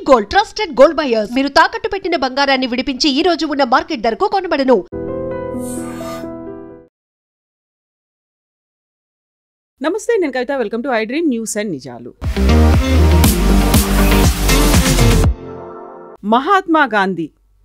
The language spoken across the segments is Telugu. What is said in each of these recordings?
Gold, trusted gold buyers. మీరు తాకట్టు పెట్టిన బంగారాన్ని విడిపించి ఈ రోజు ఉన్న మార్కెట్ ధరకు కొనబడను. నమస్తే, నేను Kavitha. Welcome to I Dream News and నిజాలు.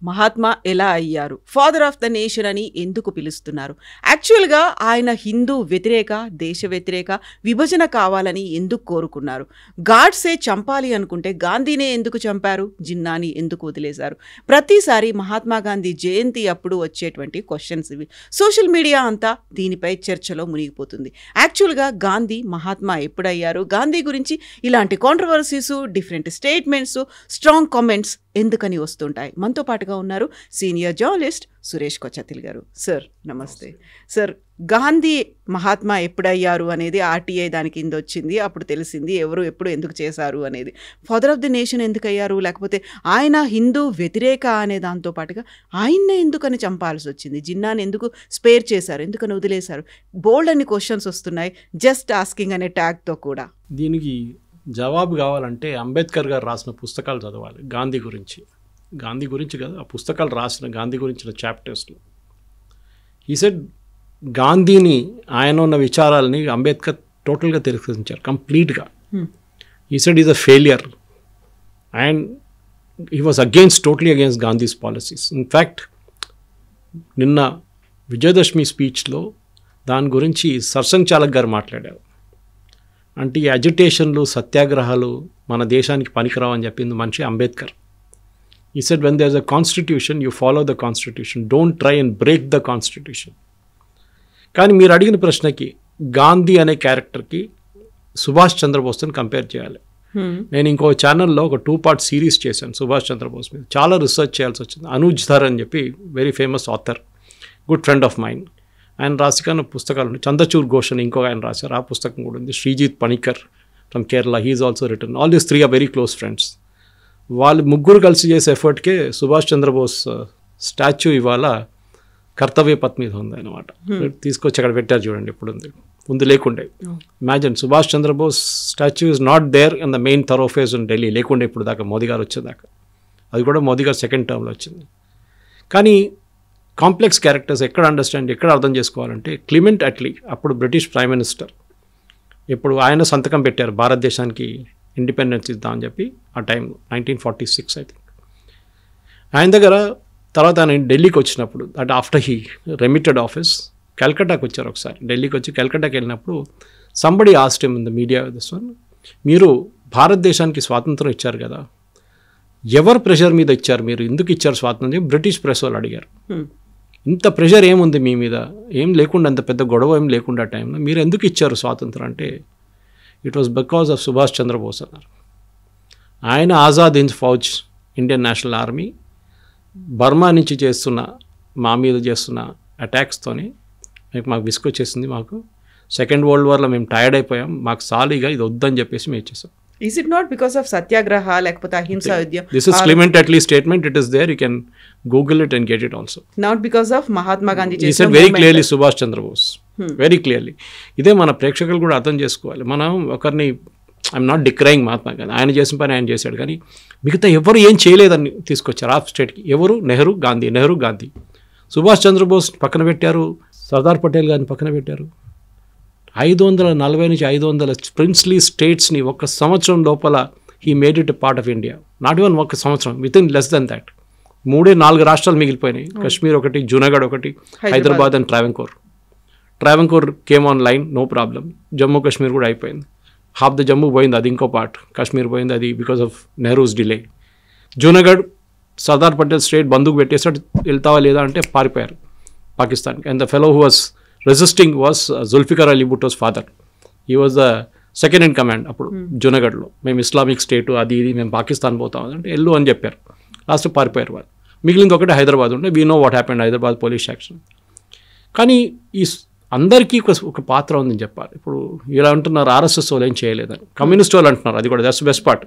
మహాత్మా ఎలా అయ్యారు? ఫాదర్ ఆఫ్ ద నేషన్ అని ఎందుకు పిలుస్తున్నారు? యాక్చువల్గా ఆయన హిందూ వ్యతిరేక, దేశ వ్యతిరేక, విభజన కావాలని ఎందుకు కోరుకున్నారు? గాడ్సే చంపాలి అనుకుంటే గాంధీనే ఎందుకు చంపారు? జిన్నాని ఎందుకు వదిలేశారు? ప్రతిసారి మహాత్మా గాంధీ జయంతి అప్పుడు వచ్చేటువంటి క్వశ్చన్స్ ఇవి. సోషల్ మీడియా అంతా దీనిపై చర్చలో మునిగిపోతుంది. యాక్చువల్గా గాంధీ మహాత్మా ఎప్పుడయ్యారు? గాంధీ గురించి ఇలాంటి controversies, different statements, strong comments ఎందుకని వస్తుంటాయి? మనతో పాటుగా ఉన్నారు సీనియర్ జర్నలిస్ట్ సురేష్ కొచ్చతిల్ గారు. సార్ నమస్తే. సార్, గాంధీ మహాత్మా ఎప్పుడయ్యారు అనేది ఆర్టీఐ దాని కింద వచ్చింది. అప్పుడు తెలిసింది ఎవరు ఎప్పుడు ఎందుకు చేశారు అనేది. ఫాదర్ ఆఫ్ ది నేషన్ ఎందుకు అయ్యారు? లేకపోతే ఆయన హిందూ వ్యతిరేక అనే దాంతో పాటుగా ఆయన్నే ఎందుకని చంపాల్సి వచ్చింది? జిన్నాని ఎందుకు స్పేర్ చేశారు? ఎందుకని వదిలేశారు? బోల్డ్ అన్ని క్వశ్చన్స్ వస్తున్నాయి. జస్ట్ ఆస్కింగ్ అనే ట్యాగ్తో కూడా. దీనికి జవాబు కావాలంటే అంబేద్కర్ గారు రాసిన పుస్తకాలు చదవాలి. గాంధీ గురించి కదా, ఆ పుస్తకాలు రాసిన గాంధీ గురించిన చాప్టర్స్లో ఈ సెడ్ గాంధీని, ఆయన ఉన్న విచారాలని అంబేద్కర్ టోటల్గా తిరస్కరించారు, కంప్లీట్గా. ఈ said is a failure and he was totally against Gandhi's policies. In fact నిన్న విజయదశమి స్పీచ్లో దాని గురించి సర్సంఘ్ చాలక్ గారు మాట్లాడారు. అంటే ఈ అజిటేషన్లు, సత్యాగ్రహాలు మన దేశానికి పనికిరావని చెప్పింది మనిషి Ambedkar. He said when there is a constitution, you follow the constitution, don't try and break the constitution. కానీ మీరు అడిగిన ప్రశ్నకి గాంధీ అనే క్యారెక్టర్కి సుభాష్ చంద్రబోస్ని కంపేర్ చేయాలి. నేను ఇంకో ఛానల్లో ఒక 2-part సిరీస్ చేశాను సుభాష్ చంద్రబోస్ మీద. చాలా రీసెర్చ్ చేయాల్సి వచ్చింది. అనూజ్ ధర్ అని చెప్పి very famous author, good friend of mine. ఆయన రాసిన పుస్తకాలు ఉన్నాయి. చంద్రచూర్ ఘోష్ అని ఇంకొక ఆయన రాశారు, ఆ పుస్తకం కూడా ఉంది. Sreejith Panicker from Kerala, he's also return. All these 3 are very close friends. వాళ్ళు ముగ్గురు కలిసి చేసే ఎఫర్ట్కే సుభాష్ చంద్రబోస్ స్టాచ్యూ ఇవాళ కర్తవ్య పథ్ మీద ఉంది అనమాట. తీసుకొచ్చి అక్కడ పెట్టారు చూడండి, ఇప్పుడు ఉంది, ముందు లేకుండే. Imagine, Subhash Chandrabose statue is not there in the main thoroughfare in Delhi, లేకుండే ఇప్పుడు దాకా, మోదీ గారు వచ్చేదాకా. అది కూడా మోదీ గారు 2nd టర్మ్లో వచ్చింది. కానీ కాంప్లెక్స్ క్యారెక్టర్స్ ఎక్కడ అర్థం చేసుకోవాలంటే, క్లిమెంట్ అట్లీ అప్పుడు బ్రిటిష్ ప్రైమ్ మినిస్టర్, ఇప్పుడు ఆయన సంతకం పెట్టారు భారతదేశానికి ఇండిపెండెన్స్ ఇద్దామని చెప్పి ఆ టైంలో 1946 ఐ థింక్. ఆయన దగ్గర తర్వాత ఆయన ఢిల్లీకి వచ్చినప్పుడు, అంటే ఆఫ్టర్ హీ రెమిటెడ్ ఆఫీస్, కల్కట్టాకి వచ్చారు ఒకసారి. ఢిల్లీకి వచ్చి కల్కట్టాకి వెళ్ళినప్పుడు somebody asked him in the media this one, మీరు భారతదేశానికి స్వాతంత్రం ఇచ్చారు కదా, ఎవరు ప్రెషర్ మీద ఇచ్చారు, మీరు ఎందుకు ఇచ్చారు స్వాతంత్రం? బ్రిటిష్ ప్రెస్ వాళ్ళు అడిగారు. ఇంత ప్రెషర్ ఏముంది మీ మీద, ఏం లేకుండా, అంత పెద్ద గొడవ ఏం లేకుండా టైంలో మీరు ఎందుకు ఇచ్చారు స్వాతంత్రం అంటే, it was because of Subhash Chandrabose అన్నారు. ఆయన Azad Hind Fauj, Indian National Army, Burma నుంచి మా మీద చేస్తున్న అటాక్స్తోనే మాకు విసుకొచ్చేసింది. మాకు 2nd వరల్డ్ వార్లో మేము టైర్డ్ అయిపోయాం, మాకు సాలీగా ఇది వద్దని చెప్పేసి మేము ఇచ్చేసాం. Is it not because of satyagraha లేకపోతే అహింసా ఉద్యమం? This is Clement Attlee statement. It is there. You can Google it and get it also. Not because of Mahatma Gandhi. He said very clearly Subhash Chandra Bose. Very clearly. ఇదే మన ప్రేక్షకులు కూడా అర్థం చేసుకోవాలి. మనం ఒకరిని, ఐఎమ్ నాట్ డిక్రైయింగ్ మహాత్మా గాంధీ, ఆయన చేసిన పని ఆయన చేశాడు, కానీ మిగతా ఎవరు ఏం చేయలేదని తీసుకొచ్చారు ఆఫ్ స్టేట్కి. ఎవరు? నెహ్రూ, గాంధీ. సుభాష్ చంద్రబోస్ పక్కన పెట్టారు, సర్దార్ పటేల్ గారిని పక్కన పెట్టారు. 540 నుంచి 500 ప్రిన్స్లీ స్టేట్స్ని 1 సంవత్సరం లోపల he made it part of India. Not even 1 సంవత్సరం, within less than that 3-4 రాష్ట్రాలు మిగిలిపోయినాయి. కశ్మీర్ ఒకటి, జూనాగఢ్ ఒకటి, Hyderabad and Travancore came on line, no problem. Jammu Kashmir కూడా అయిపోయింది. హాఫ్ ద జమ్మూ పోయింది, అది ఇంకో పార్ట్. కాశ్మీర్ పోయింది, అది because of Nehru's delay. Junagadh Sardar Patel state బందూకు పెట్టేసాడు, వెళ్తావా లేదా అంటే పారిపోయారు పాకిస్తాన్కి. And the fellow who was resisting was Zulfikar Ali Bhutto's father. He was the 2nd in command అప్పుడు జూనాగఢ్లో. మేము ఇస్లామిక్ స్టేటు అది ఇది, మేము పాకిస్తాన్ పోతాం అంటే వెళ్ళు అని చెప్పారు. లాస్ట్ పారిపోయారు వాళ్ళు. మిగిలింది ఒకటి హైదరాబాద్ ఉంటే, we know what happened Hyderabad police action. కానీ ఈ అందరికీ ఒక పాత్ర ఉందని చెప్పాలి. ఇప్పుడు ఇలా అంటున్నారు ఆర్ఎస్ఎస్ వాళ్ళు ఏం చేయలేదని, కమ్యూనిస్ట్ వాళ్ళు అంటున్నారు, అది కూడా దట్స్ బెస్ట్ పార్ట్.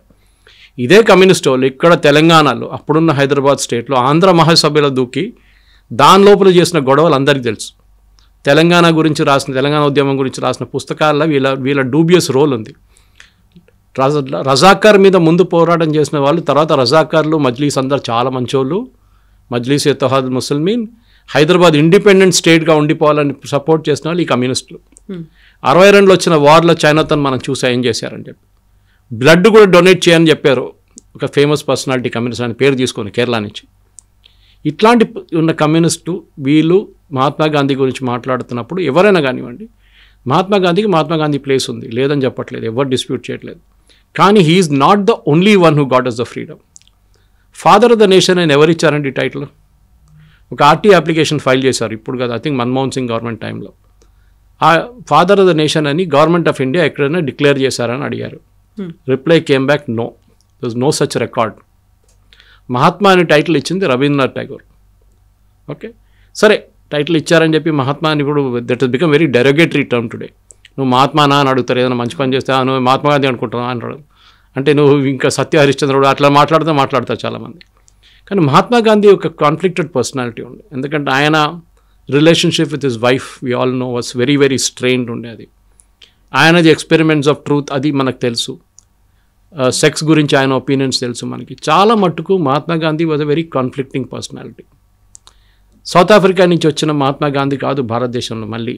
ఇదే కమ్యూనిస్ట్ వాళ్ళు ఇక్కడ తెలంగాణలో, అప్పుడున్న హైదరాబాద్ స్టేట్లో ఆంధ్ర మహాసభలో దూకి దాని లోపల చేసిన గొడవలు అందరికీ తెలుసు. తెలంగాణ ఉద్యమం గురించి రాసిన పుస్తకాల్లో వీళ్ళ డూబియస్ రోల్ ఉంది. రజాకార్ మీద ముందు పోరాటం చేసిన వాళ్ళు, తర్వాత రజాకార్లు మజ్లీస్ అందరు చాలా మంచోళ్ళు. మజ్లీస్ ఇత్తహాదుల్ ముస్లిమీన్ హైదరాబాద్ ఇండిపెండెంట్ స్టేట్గా ఉండిపోవాలని సపోర్ట్ చేసిన వాళ్ళు ఈ కమ్యూనిస్టులు. 62లో వచ్చిన వార్లో చైనాతో మనం చూసి ఏం చేశారని చెప్పి బ్లడ్ కూడా డొనేట్ చేయని చెప్పారు ఒక ఫేమస్ పర్సనాలిటీ కమ్యూనిస్ట్ అని పేరు తీసుకొని కేరళ నుంచి. ఇట్లాంటి ఉన్న కమ్యూనిస్టు వీళ్ళు మహాత్మా గాంధీ గురించి మాట్లాడుతున్నప్పుడు ఎవరైనా కానివ్వండి, మహాత్మా గాంధీ ప్లేస్ ఉంది, లేదని చెప్పట్లేదు, ఎవరు డిస్ప్యూట్ చేయట్లేదు. కానీ he's not the only one who got us the freedom. Father of the nation అని ఎవరు ఇచ్చారండి టైటిల్? ఒక ఆర్టీ అప్లికేషన్ ఫైల్ చేశారు ఇప్పుడు కదా, I think Manmohan Singh government టైంలో. ఆ ఫాదర్ ఆఫ్ ద నేషన్ అని గవర్నమెంట్ ఆఫ్ ఇండియా ఎక్కడైనా డిక్లేర్ చేశారని అడిగారు. Reply came back no, there is no such record. Mahatma అనే టైటిల్ ఇచ్చింది రవీంద్రనాథ్ ఠాగూర్. ఓకే, సరే టైటిల్ ఇచ్చారని చెప్పి మహాత్మా అని ఇప్పుడు that is become very derogatory term today. నువ్వు మహాత్మానా అని అడుగుతారు, ఏదైనా మంచి పని చేస్తే నువ్వు మహాత్మా గాంధీ అనుకుంటున్నావు అంటాడు. అంటే నువ్వు ఇంకా సత్య హరిశ్చంద్రుడు అట్లా మాట్లాడతారు చాలామంది. కానీ మహాత్మా గాంధీ ఒక కాన్ఫ్లిక్టెడ్ పర్సనాలిటీ ఉంది. ఎందుకంటే ఆయన relationship with his wife we all know was very very strained ఉండేది. ఆయనది ఎక్స్పెరిమెంట్స్ ఆఫ్ ట్రూత్ అది మనకు తెలుసు. సెక్స్ గురించి ఆయన ఒపీనియన్స్ తెలుసు మనకి. చాలా మట్టుకు Mahatma Gandhi was a very conflicting personality. South Africa నుంచి వచ్చిన మహాత్మా గాంధీ కాదు భారతదేశంలో మళ్ళీ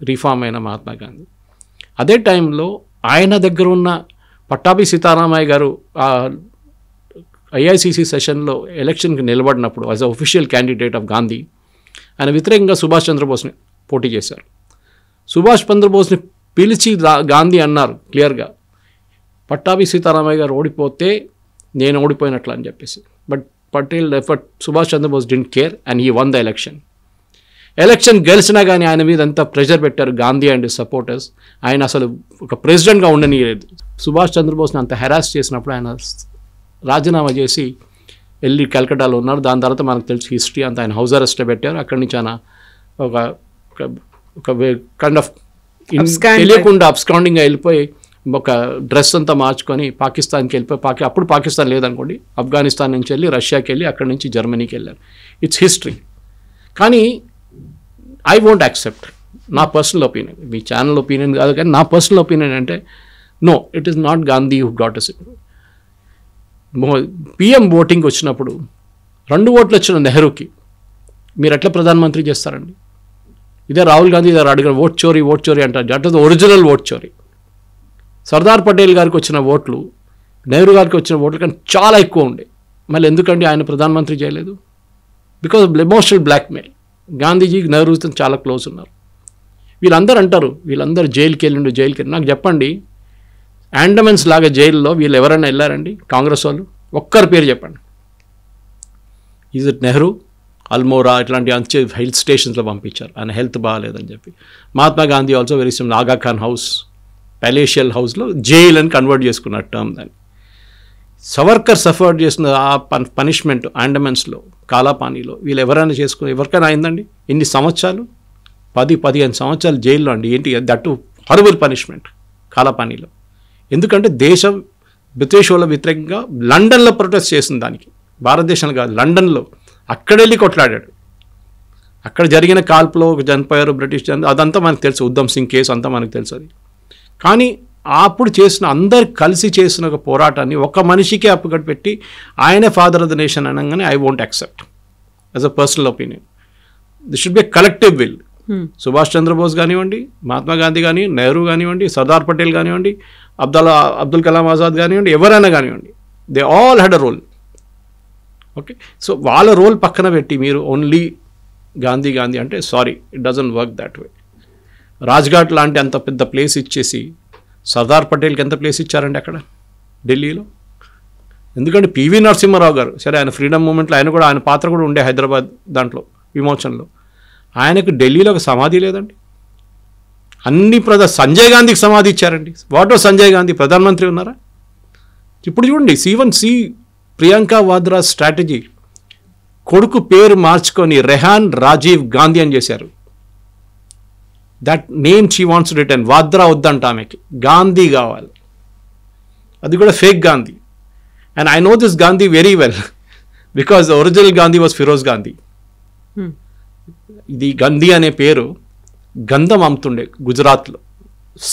రీఫార్మ్ అయిన మహాత్మా గాంధీ. అదే టైంలో ఆయన దగ్గర ఉన్న పట్టాభి సీతారామయ్య గారు ఐఐసిసి సెషన్లో ఎలక్షన్కి నిలబడినప్పుడు as a official candidate of Gandhi ఆయన వ్యతిరేకంగా సుభాష్ చంద్రబోస్ని పోటీ చేశారు. సుభాష్ చంద్రబోస్ని పిలిచి గాంధీ అన్నారు క్లియర్గా, పట్టాభి సీతారామయ్య గారు ఓడిపోతే నేను ఓడిపోయినట్లు అని చెప్పేసి. But Subhash Chandrabose didn't care and he won the election గెలిచినా కానీ ఆయన మీద ఎంత ప్రెషర్ పెట్టారు గాంధీ అండ్ సపోర్టర్స్. ఆయన అసలు ఒక ప్రెసిడెంట్గా ఉండనియలేదు. సుభాష్ చంద్రబోస్ని అంత హెరాస్ చేసినప్పుడు ఆయన రాజీనామా చేసి వెళ్ళి కలకట్టాలో ఉన్నారు. దాని తర్వాత మనకు తెలుసు హిస్టరీ అంతా, ఆయన హౌస్ అరెస్ట్ పెట్టారు. అక్కడి నుంచి ఆయన ఒక కైండ్ ఆఫ్ తెలియకుండా అబ్స్కాండింగ్గా వెళ్ళిపోయి ఒక డ్రెస్ అంతా మార్చుకొని పాకిస్తాన్కి వెళ్ళిపోయి, అప్పుడు పాకిస్తాన్ లేదనుకోండి, ఆఫ్ఘనిస్తాన్ నుంచి వెళ్ళి రష్యాకి వెళ్ళి అక్కడి నుంచి జర్మనీకి వెళ్ళారు. It's history. కానీ ఐ వోంట్ యాక్సెప్ట్, నా పర్సనల్ ఒపీనియన్, మీ ఛానల్ ఒపీనియన్ కాదు కానీ నా పర్సనల్ ఒపీనియన్ అంటే no, it is not Gandhi who got us. PM voting వచ్చినప్పుడు 2 ఓట్లు వచ్చిన నెహ్రూకి మీరు ఎట్లా ప్రధానమంత్రి చేస్తారండి? ఇదే రాహుల్ గాంధీ గారు అడిగారు ఓట్ చోరీ అంటారు. That is the original vote చోరీ. సర్దార్ పటేల్ గారికి వచ్చిన ఓట్లు నెహ్రూ గారికి వచ్చిన ఓట్లు కానీ చాలా ఎక్కువ ఉండే. మళ్ళీ ఎందుకండి ఆయన ప్రధానమంత్రి చేయలేదు? Because of emotional blackmail. Gandhiji నెహ్రూతో చాలా క్లోజ్ ఉన్నారు. వీళ్ళందరూ అంటారు వీళ్ళందరూ జైలుకి వెళ్ళి. నాకు చెప్పండి, ఆండమన్స్ లాగా జైల్లో వీళ్ళు ఎవరైనా వెళ్ళారండి కాంగ్రెస్ వాళ్ళు? ఒక్కరి పేరు చెప్పండి. ఈజ్ ఇట్ నెహ్రూ, అల్మోరా ఇట్లాంటి అంచే హిల్ స్టేషన్స్లో పంపించారు ఆయన హెల్త్ బాగాలేదని చెప్పి. Mahatma Gandhi also very SIM ఆగా ఖాన్ హౌస్, ప్యాలేషియల్ హౌస్లో జైల్ అని కన్వర్ట్ చేసుకున్నారు టర్మ్. దాన్ని సవర్కర్ సఫర్ చేసిన ఆ పనిష్మెంట్ ఆండమన్స్లో కాలాపానీలో వీళ్ళు ఎవరైనా ఎవరికైనా అయిందండి? ఎన్ని సంవత్సరాలు? 10-15 సంవత్సరాలు జైల్లో అండి. ఏంటి దట్టు హారబుల్ పనిష్మెంట్ కాలాపానీలో. ఎందుకంటే దేశం బ్రిటిష్ వాళ్ళ వ్యతిరేకంగా లండన్లో ప్రొటెస్ట్ చేసిన దానికి, భారతదేశంలో కాదు లండన్లో, అక్కడెళ్ళి కొట్లాడాడు. అక్కడ జరిగిన కాల్పులో చనిపోయారు బ్రిటిష్ అదంతా మనకు తెలుసు, ఉద్దమ్ సింగ్ కేసు అంతా మనకు తెలుసు. అది కానీ అప్పుడు చేసిన అందరు కలిసి చేసిన ఒక పోరాటాన్ని ఒక మనిషికే అప్పుగట్టు పెట్టి ఆయనే ఫాదర్ ఆఫ్ ద నేషన్ అనగానే I won't accept as a personal opinion. This should be a collective will. Subhash Chandrabose కానివ్వండి, మహాత్మా గాంధీ కానీ, నెహ్రూ కానివ్వండి, సర్దార్ పటేల్ కానివ్వండి, అబ్దుల్ కలాం ఆజాద్ కానివ్వండి, ఎవరైనా కానివ్వంండి, they all had a role. Okay, so వాళ్ళ రోల్ పక్కన పెట్టి మీరు ఓన్లీ గాంధీ అంటే sorry, it doesn't work that way. Rajghat లాంటి అంత పెద్ద ప్లేస్ ఇచ్చేసి సర్దార్ పటేల్కి ఎంత ప్లేస్ ఇచ్చారండి అక్కడ ఢిల్లీలో? ఎందుకంటే పివి నరసింహారావు గారు, సరే ఆయన ఫ్రీడమ్ మూమెంట్లో ఆయన పాత్ర కూడా ఉండే హైదరాబాద్ దాంట్లో విమోచనలో, ఆయనకు ఢిల్లీలో ఒక సమాధి లేదండి. అన్ని సంజయ్ గాంధీకి సమాధి ఇచ్చారండి. వాట్ సంజయ్ గాంధీ ప్రధానమంత్రి ఉన్నారా? ఇప్పుడు చూడండి, సి ప్రియాంక వాద్రా స్ట్రాటజీ, కొడుకు పేరు మార్చుకొని రెహాన్ రాజీవ్ గాంధీ అని చేశారు. That name she wants return. Vadra వద్దంట, ఆమెకి గాంధీ కావాలి. అది కూడా fake Gandhi. And I know this Gandhi very well because original Gandhi was Firoz Gandhi. ఇది గాంధీ అనే పేరు గంధం అమ్ముతుండే గుజరాత్లో,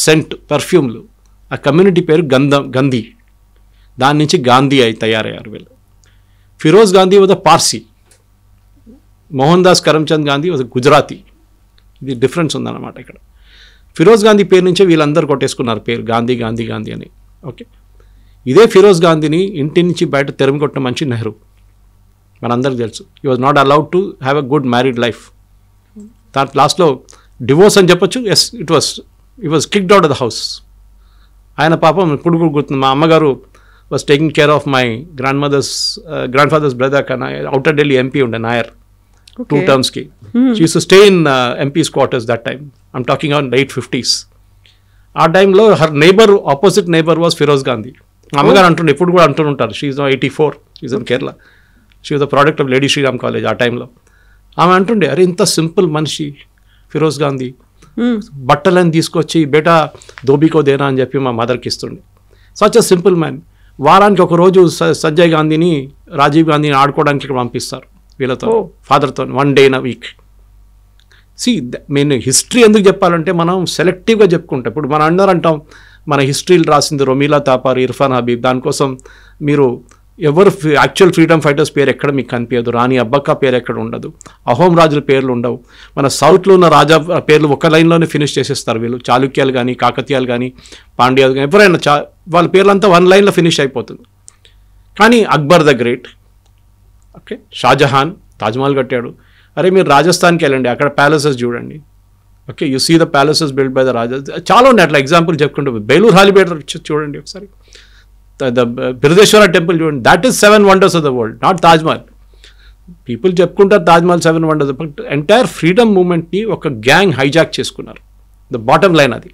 సెంట్ పర్ఫ్యూమ్లు. ఆ కమ్యూనిటీ పేరు గంధీ. దాని నుంచి గాంధీ తయారయ్యారు వీళ్ళు. Feroze Gandhi was a Parsi, Mohandas Karamchand Gandhi was Gujarati. ఇది డిఫరెన్స్ ఉందన్నమాట ఇక్కడ. ఫిరోజ్ గాంధీ పేరు నుంచే వీళ్ళందరూ కొట్టేసుకున్నారు పేరు గాంధీ గాంధీ గాంధీ అని. ఓకే, ఇదే ఫిరోజ్ గాంధీని ఇంటి నుంచి బయట తెరమి కొట్టిన మనిషి నెహ్రూ, మనందరికీ తెలుసు. He was not allowed to have a good married life. దాని లాస్ట్లో డివోర్స్ అని చెప్పొచ్చు. Yes, it was kicked out of the house. ఆయన పాపం ఇప్పుడు కూడా గుర్తుంది, మా అమ్మగారు was taking care of my grandfather's brother. Outer Delhi MP ఉండే నాయర్ 2 termsకి. She used to stay in MPs quarters that time. I'm talking on late 50s. ఆ టైంలో her neighbour, opposite neighbour was Firoz Gandhi. మా అమ్మగారు అంటుండే, ఇప్పుడు కూడా అంటుంటారు, she is 84, is in Kerala. She was the product of Lady Shriram college ఆ టైంలో. ఆమె అంటుండే, అరే ఇంత సింపుల్ మనిషి ఫిరోజ్ గాంధీ, బట్టలని తీసుకొచ్చి బేటా దోబీకో దేనా అని చెప్పి మా మదర్కి ఇస్తుండే. Such a simple man. వారానికి ఒక రోజు సంజయ్ గాంధీని, రాజీవ్ గాంధీని ఆడుకోవడానికి ఇక్కడ పంపిస్తారు వీళ్ళతో, ఫాదర్తో, 1 day in a week. నేను హిస్టరీ ఎందుకు చెప్పాలంటే మనం సెలెక్టివ్గా చెప్పుకుంటాం. ఇప్పుడు మనం అందరూ అంటాం మన హిస్టరీలు రాసింది రొమీలా తాపార్, ఇర్ఫాన్ హబీబ్, దానికోసం మీరు ఎవరు యాక్చువల్ ఫ్రీడమ్ ఫైటర్స్ పేరు ఎక్కడ మీకు కనిపించదు, రాణి అబ్బక్క పేరు ఎక్కడ ఉండదు, అహోం రాజుల పేర్లు ఉండవు. మన సౌత్లో ఉన్న రాజా పేర్లు ఒక లైన్లోనే ఫినిష్ చేసేస్తారు వీళ్ళు. చాళుక్యాలు కానీ, కాకతీయాలు కానీ, పాండ్యాలు కానీ, ఎవరైనా వాళ్ళ పేర్లంతా 1 lineలో ఫినిష్ అయిపోతుంది. కానీ Akbar the great, okay, Shah Jahan Taj Mahal కట్టాడు. అరే మీరు రాజస్థాన్కి వెళ్ళండి, అక్కడ ప్యాలెసెస్ చూడండి. Okay, you see the palaces build by the raja. చాలా ఉన్నాయి అట్లా ఎగ్జాంపుల్ చెప్పుకుంటూ. బేలూర్ హాలిబేటర్ చూడండి ఒకసారి, ద బిరుదేశ్వర టెంపుల్ చూడండి. That is 7 wonders of the world, not Taj Mahal. People చెప్పుకుంటారు Taj Mahal 7 wonders, but entire freedom మూమెంట్ని ఒక గ్యాంగ్ హైజాక్ చేసుకున్నారు. ద బాటమ్ లైన్ అది.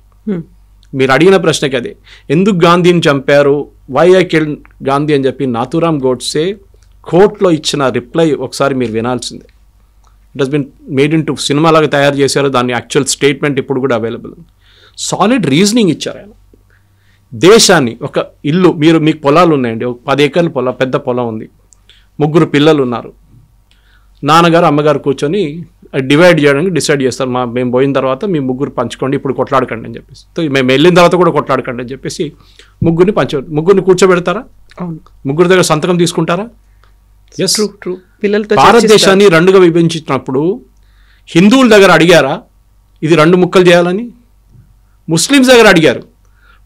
మీరు అడిగిన ప్రశ్నకి అదే, ఎందుకు గాంధీని చంపారు, వై ఐ కిల్ గాంధీ అని చెప్పి నాథూరామ్ గోడ్సే కోర్టులో ఇచ్చిన రిప్లై ఒకసారి మీరు వినాల్సిందే. It has been made into సినిమాలాగా తయారు చేశారు, దాని యాక్చువల్ స్టేట్మెంట్ ఇప్పుడు కూడా అవైలబుల్. సాలిడ్ రీజనింగ్ ఇచ్చారు ఆయన. దేశాన్ని, ఒక ఇల్లు, మీకు పొలాలు ఉన్నాయండి, ఒక 10 acres పొలం, పెద్ద పొలం ఉంది, 3 పిల్లలు ఉన్నారు. నాన్నగారు అమ్మగారు కూర్చొని డివైడ్ చేయడానికి డిసైడ్ చేస్తారు. మేము పోయిన తర్వాత మీ 3 పంచుకోండి, ఇప్పుడు కొట్లాడకండి అని చెప్పేసి. మేము వెళ్ళిన తర్వాత కూడా కొట్లాడకండి అని చెప్పేసి 3 కూర్చోబెడతారా? 3 దగ్గర సంతకం తీసుకుంటారా? Yes, true. భారతదేశాన్ని 2గా విభజించినప్పుడు హిందువుల దగ్గర అడిగారా ఇది 2 ముక్కలు చేయాలని? ముస్లిమ్స్ దగ్గర అడిగారు.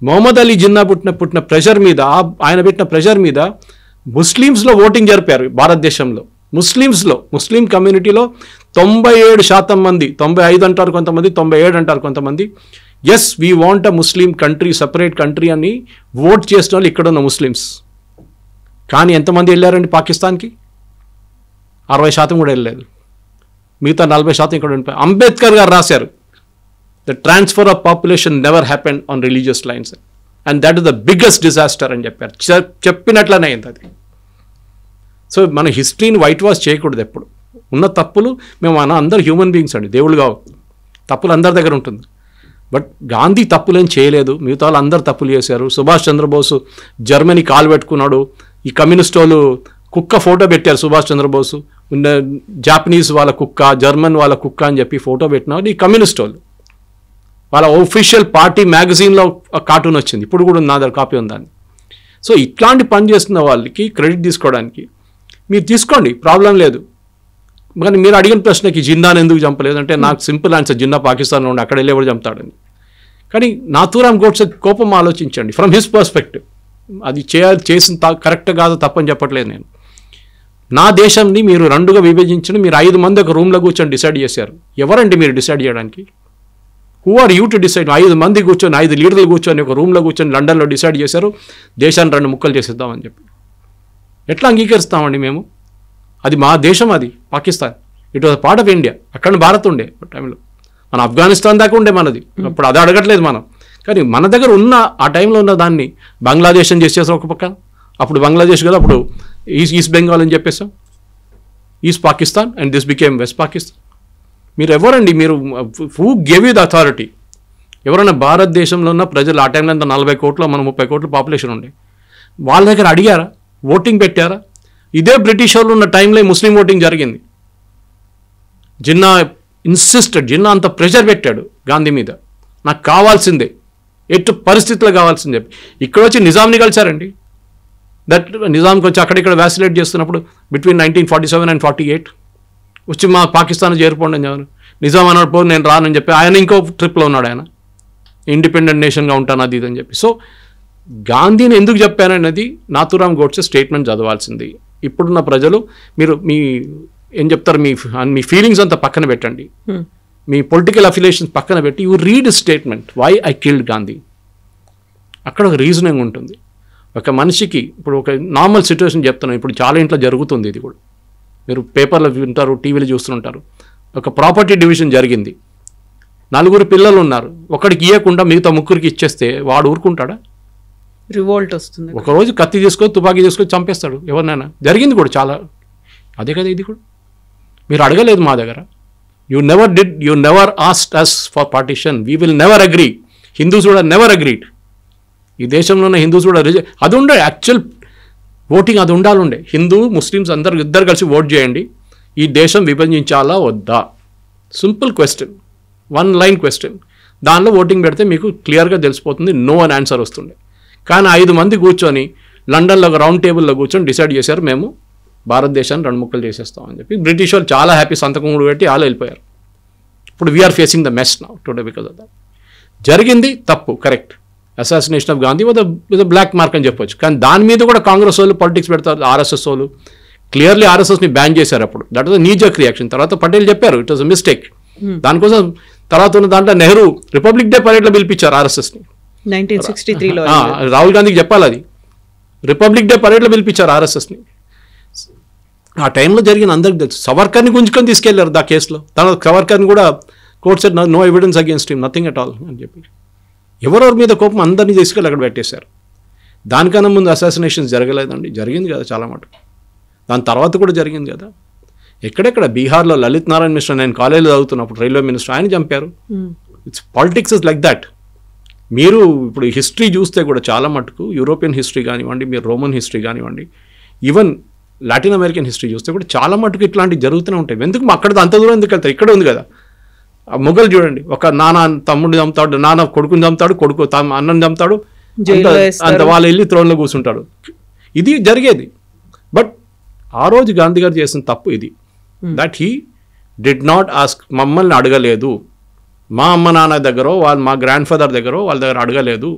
మొహమ్మద్ అలీ జిన్నా పుట్టిన ప్రెషర్ మీద, ఆయన పెట్టిన ప్రెషర్ మీద ముస్లిమ్స్లో ఓటింగ్ జరిపారు భారతదేశంలో. ముస్లిం కమ్యూనిటీలో 97% మంది, 95 అంటారు కొంతమంది, 97 అంటారు కొంతమంది, as we want a Muslim country, separate country అని ఓట్ చేసిన వాళ్ళు ఇక్కడ ఉన్న ముస్లిమ్స్. కానీ ఎంతమంది వెళ్ళారండి పాకిస్తాన్కి? 60% కూడా వెళ్ళలేదు. మిగతా 40% ఇక్కడ ఉండిపోయి. అంబేద్కర్ గారు రాశారు, the transfer of population never happened on religious lines and that is the biggest disaster అని చెప్పారు. చెప్పినట్లనే అయింది అది. సో మన హిస్టరీని వైట్ వాష్ చేయకూడదు ఎప్పుడు. ఉన్న తప్పులు, మేము అందరూ హ్యూమన్ బీయింగ్స్ అండి, దేవుళ్ళు కావు. తప్పులు అందరి దగ్గర ఉంటుంది. బట్ గాంధీ తప్పులేం చేయలేదు, మిగతా వాళ్ళు అందరు తప్పులు చేశారు. సుభాష్ చంద్రబోసు జర్మనీ కాలు పెట్టుకున్నాడు. ఈ కమ్యూనిస్ట్ వాళ్ళు కుక్క ఫోటో పెట్టారు, సుభాష్ చంద్రబోసు, జాపనీస్ వాళ్ళ కుక్క, జర్మన్ వాళ్ళ కుక్క అని చెప్పి ఫోటో పెట్టినారు ఈ కమ్యూనిస్ట్ వాళ్ళు. వాళ్ళ ఒఫీషియల్ పార్టీ మ్యాగజైన్లో కార్టూన్ వచ్చింది, ఇప్పుడు కూడా నా దగ్గర కాపీ ఉందని. సో ఇట్లాంటి పని చేస్తున్న వాళ్ళకి క్రెడిట్ తీసుకోవడానికి మీరు తీసుకోండి, ప్రాబ్లం లేదు. కానీ మీరు అడిగిన ప్రశ్నకి జిన్నాను ఎందుకు చంపలేదు అంటే నాకు సింపుల్ ఆన్సర్, జిన్నా పాకిస్తాన్లో ఉండి అక్కడ వెళ్ళి ఎవరు చంపుతాడని. కానీ నాథూరామ్ గోడ్సే కోపం ఆలోచించండి ఫ్రమ్ హిస్ పర్స్పెక్టివ్. అది చేసిన కరెక్ట్ కాదు, తప్పని చెప్పట్లేదు నేను. నా దేశాన్ని మీరు 2గా విభజించండి, మీరు 5 మంది ఒక రూమ్లో కూర్చొని డిసైడ్ చేశారు. ఎవరండి మీరు డిసైడ్ చేయడానికి? Who are you to decide? 5 మంది కూర్చొని, 5 లీడర్లు కూర్చొని ఒక రూమ్లో కూర్చొని లండన్లో డిసైడ్ చేశారు దేశాన్ని 2 ముక్కలు చేసేద్దామని చెప్పి. ఎట్లా అంగీకరిస్తామండి మేము? అది మా దేశం, అది Pakistan. It was part of India. అక్కడ భారత్ ఉండే టైంలో, మన ఆఫ్ఘనిస్తాన్ దాకా ఉండే మనది. అప్పుడు అది అడగట్లేదు మనం. కానీ మన దగ్గర ఉన్న ఆ టైంలో ఉన్న దాన్ని బంగ్లాదేశ్ అని చేసేసాం ఒక పక్క. అప్పుడు బంగ్లాదేశ్ కదా, అప్పుడు ఈస్ట్ బెంగాల్ అని చెప్పేసాం, east Pakistan, and this became west Pakistan. మీరు ఎవరండి? మీరు who gave you the authority? ఎవరైనా భారతదేశంలో ఉన్న ప్రజలు, ఆ టైంలో అంతా 40 కోట్లు, మన 30 కోట్ల పాపులేషన్ ఉండే, వాళ్ళ దగ్గర అడిగారా? ఓటింగ్ పెట్టారా? ఇదే బ్రిటిష్ వాళ్ళు ఉన్న టైంలో ముస్లిం ఓటింగ్ జరిగింది. జిన్నా అంత ప్రెషర్ పెట్టాడు గాంధీ మీద, నాకు కావాల్సిందే, ఎటు పరిస్థితుల్లో కావాల్సింది చెప్పి ఇక్కడ వచ్చి నిజాంని కలిశారండి. దట్ నిజాంకి వచ్చి అక్కడిక్కడ వ్యాసిలేట్ చేస్తున్నప్పుడు బిట్వీన్ 1947 and 48 వచ్చి మా పాకిస్తాన్ చేరిపోండి అని చెప్పారు. నిజాం అన్నాడు పో నేను రానని చెప్పి ఆయన ఇంకో ట్రిప్లో ఉన్నాడు, ఆయన ఇండిపెండెంట్ నేషన్గా ఉంటాను అది ఇదని చెప్పి. సో గాంధీని ఎందుకు చెప్పానన్నది నాథూరామ్ గోడ్సే స్టేట్మెంట్ చదవాల్సింది. ఇప్పుడున్న ప్రజలు మీరు ఏం చెప్తారు, మీ ఫీలింగ్స్ అంతా పక్కన పెట్టండి, మీ పొలిటికల్ అఫిలియేషన్స్ పక్కన పెట్టి you read statement why I killed Gandhi. అక్కడ ఒక రీజనింగ్ ఉంటుంది. ఒక మనిషికి ఇప్పుడు ఒక నార్మల్ సిచ్యువేషన్ చెప్తున్నాను, ఇప్పుడు చాలా ఇంట్లో జరుగుతుంది ఇది కూడా, మీరు పేపర్లో వింటారు, టీవీలో చూస్తుంటారు. ఒక ప్రాపర్టీ డివిజన్ జరిగింది, 4 పిల్లలు ఉన్నారు, ఒకడికి ఇవ్వకుండా మిగతా 3కి ఇచ్చేస్తే వాడు ఊరుకుంటాడా? రివోల్ట్ వస్తుంది. ఒకరోజు కత్తి తీసుకొని తుపాకీ తీసుకొని చంపేస్తాడు ఎవరినైనా. జరిగింది కూడా చాలా. అదే కదా ఇది కూడా. మీరు అడగలేదు మా దగ్గర. You never asked us for partition. We will never agree. Hindus కూడా నెవర్ అగ్రీడ్. ఈ దేశంలో ఉన్న హిందూస్ కూడా అది ఉండే యాక్చువల్ ఓటింగ్, అది ఉండాలండే. హిందూ ముస్లిమ్స్ ఇద్దరు కలిసి ఓట్ చేయండి, ఈ దేశం విభజించాలా వద్దా, సింపుల్ క్వశ్చన్, 1 line క్వశ్చన్. దానిలో ఓటింగ్ పెడితే మీకు క్లియర్గా తెలిసిపోతుంది, నో అని ఆన్సర్ వస్తుండే. కానీ 5 మంది కూర్చొని లండన్లో ఒక రౌండ్ టేబుల్లో కూర్చొని డిసైడ్ చేశారు మేము భారతదేశాన్ని 2 ముక్కలు చేసేస్తామని చెప్పి. బ్రిటిష్ వాళ్ళు చాలా హ్యాపీ సంతకం కూడా పెట్టి వాళ్ళు వెళ్ళిపోయారు. ఇప్పుడు we are facing the mess now today because of that. జరిగింది తప్పు, correct. Assassination of Gandhi with black mark అని చెప్పొచ్చు. కానీ దాని మీద కూడా కాంగ్రెస్ వాళ్ళు పాలిటిక్స్ పెడతారు. ఆర్ఎస్ఎస్ వాళ్ళు క్లియర్లీ ఆర్ఎస్ఎస్ని బ్యాన్ చేశారు అప్పుడు. దట్ వాజ్ నీ జక్ రియాక్షన్. తర్వాత పటేల్ చెప్పారు ఇట్ వాజ్ అ మిస్టేక్. దానికోసం తర్వాత ఉన్న దాంట్లో నెహ్రూ రిపబ్లిక్ డే పరేడ్లో పిలిపించారు ఆర్ఎస్ఎస్ని 1963లో. రాహుల్ గాంధీకి చెప్పాలి, అది రిపబ్లిక్ డే పరేడ్లో పిలిపించారు ఆర్ఎస్ఎస్ని. ఆ టైంలో జరిగిన అందరికి తెలుసు. సవర్కర్ని గుంజుకొని తీసుకెళ్లారు ఆ కేసులో. తన సవర్కర్ని కూడా court said no evidence against him, nothing at all అని చెప్పి. ఎవరెవరి మీద కోపం అందరినీ తీసుకెళ్ళి అక్కడ పెట్టేశారు. దానికన్నా ముందు అసాసినేషన్స్ జరగలేదండి, జరిగింది కదా చాలా మటుకు. దాని తర్వాత కూడా జరిగింది కదా. ఎక్కడెక్కడ బీహార్లో లలిత్ నారాయణ మిశ్రా, నేను కాలేజీలో చదువుతున్నప్పుడు రైల్వే మినిస్టర్, ఆయన చంపారు. It's politics is like that. మీరు ఇప్పుడు హిస్టరీ చూస్తే కూడా చాలా మటుకు యూరోపియన్ హిస్టరీ కానివ్వండి, మీరు రోమన్ హిస్టరీ కానివ్వండి, ఈవెన్ లాటిన్ అమెరికన్ హిస్టరీ చూస్తే కూడా చాలా మటుకు ఇట్లాంటివి జరుగుతూనే ఉంటాయి. ఎందుకు అక్కడ అంత దూరం ఎందుకు వెళ్తారు? ఇక్కడ ఉంది కదా. మొఘల్ చూడండి, ఒక నాన్న తమ్ముడిని చంపుతాడు, నాన్న కొడుకుని చంపుతాడు, కొడుకు అన్నని చంపుతాడు, అంత వాళ్ళు వెళ్ళి త్రోన్లో కూర్చుంటాడు. ఇది జరిగేది. బట్ ఆ రోజు గాంధీ గారు చేసిన తప్పు ఇది, that he did not ask. మమ్మల్ని అడగలేదు, మా అమ్మ నాన్న దగ్గర మా గ్రాండ్ ఫాదర్ దగ్గర వాళ్ళ దగ్గర అడగలేదు.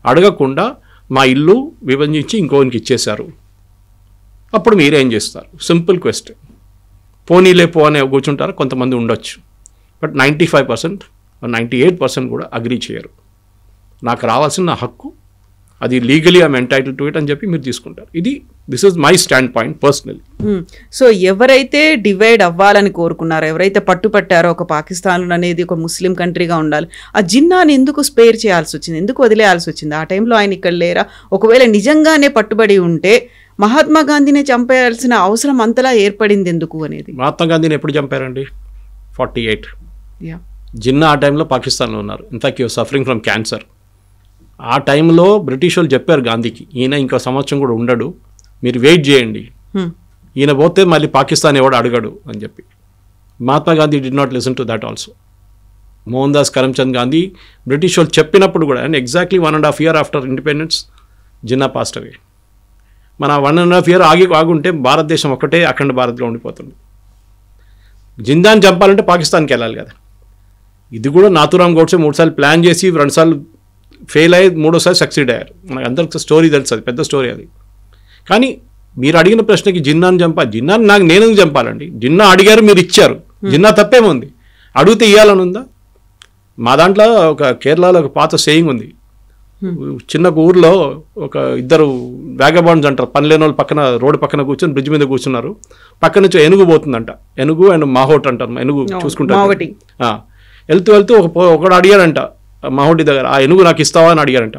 అడగకుండా మా ఇల్లు విభజించి ఇంకోనికి ఇచ్చేశారు. అప్పుడు మీరేం చేస్తారు? Simple question. పోనీలే పో అని కూర్చుంటారు, కొంతమంది ఉండొచ్చు. బట్ 95% 98% కూడా అగ్రీ చేయరు. నాకు రావాల్సిన నా హక్కు, అది legally I'm entitle to it అని చెప్పి మీరు తీసుకుంటారు. This is my stand point personally. So ఎవరైతే డివైడ్ అవ్వాలని కోరుకున్నారో, ఎవరైతే పట్టుపట్టారో ఒక పాకిస్తాన్ అనేది ఒక ముస్లిం కంట్రీగా ఉండాలి, ఆ జిన్నాని ఎందుకు స్పేర్ చేయాల్సి వచ్చింది, ఎందుకు వదిలేయాల్సి వచ్చింది? ఆ టైంలో ఆయన ఇక్కడ లేరా? ఒకవేళ నిజంగానే పట్టుబడి ఉంటే మహాత్మా గాంధీని చంపేయాల్సిన అవసరం అంతలా ఏర్పడింది ఎందుకు అనేది. మహాత్మా గాంధీని ఎప్పుడు చంపారండి? 48. జిన్నా ఆ టైంలో పాకిస్తాన్లో ఉన్నారు. In fact you suffering from cancer. ఆ టైంలో బ్రిటిష్ వాళ్ళు చెప్పారు గాంధీకి, ఈయన ఇంకో సంవత్సరం కూడా ఉండడు, మీరు వెయిట్ చేయండి, ఈయన పోతే మళ్ళీ పాకిస్తాన్ ఎవడు అడగడు అని చెప్పి. Mahatma Gandhi did not listen to that also. Mohandas Karamchand Gandhi British వాళ్ళు చెప్పినప్పుడు కూడా, and exactly 1.5 years after independence Jinnah passed away. మన 1.5 years ఆగుంటే భారతదేశం ఒకటే అఖండ భారత్లో ఉండిపోతుంది. జిందాని చంపాలంటే పాకిస్తాన్కి వెళ్ళాలి కదా. ఇది కూడా నాథూరామ్ గోడ్సే 3 సార్లు ప్లాన్ చేసి 2 సార్లు ఫెయిల్ అయ్యి 3వసారి సక్సీడ్ అయ్యారు. మనకు అందరికి స్టోరీ తెలుసు, అది పెద్ద స్టోరీ అది. కానీ మీరు అడిగిన ప్రశ్నకి జిన్నాని జిన్నాని నేను చంపాలండి? జిన్నా అడిగారు, మీరు ఇచ్చారు, జిన్నా తప్పేముంది? అడిగితే ఇవ్వాలని ఉందా? మా దాంట్లో ఒక కేరళలో ఒక పాత సేయింగ్ ఉంది. చిన్న ఊర్లో ఒక 2 వ్యాగబాండ్స్ అంటారు, పని లేని వాళ్ళు పక్కన రోడ్డు పక్కన కూర్చొని బ్రిడ్జ్ మీద కూర్చున్నారు. పక్క నుంచి ఏనుగు పోతుందంట. ఏనుగు అండ్ మాహోట్ అంటారు, ఏనుగు చూసుకుంటారు. వెళ్తూ ఒకడు అడిగారంట మాహోటి దగ్గర, ఆ ఏనుగు నాకు ఇస్తావా అని అడిగారంట.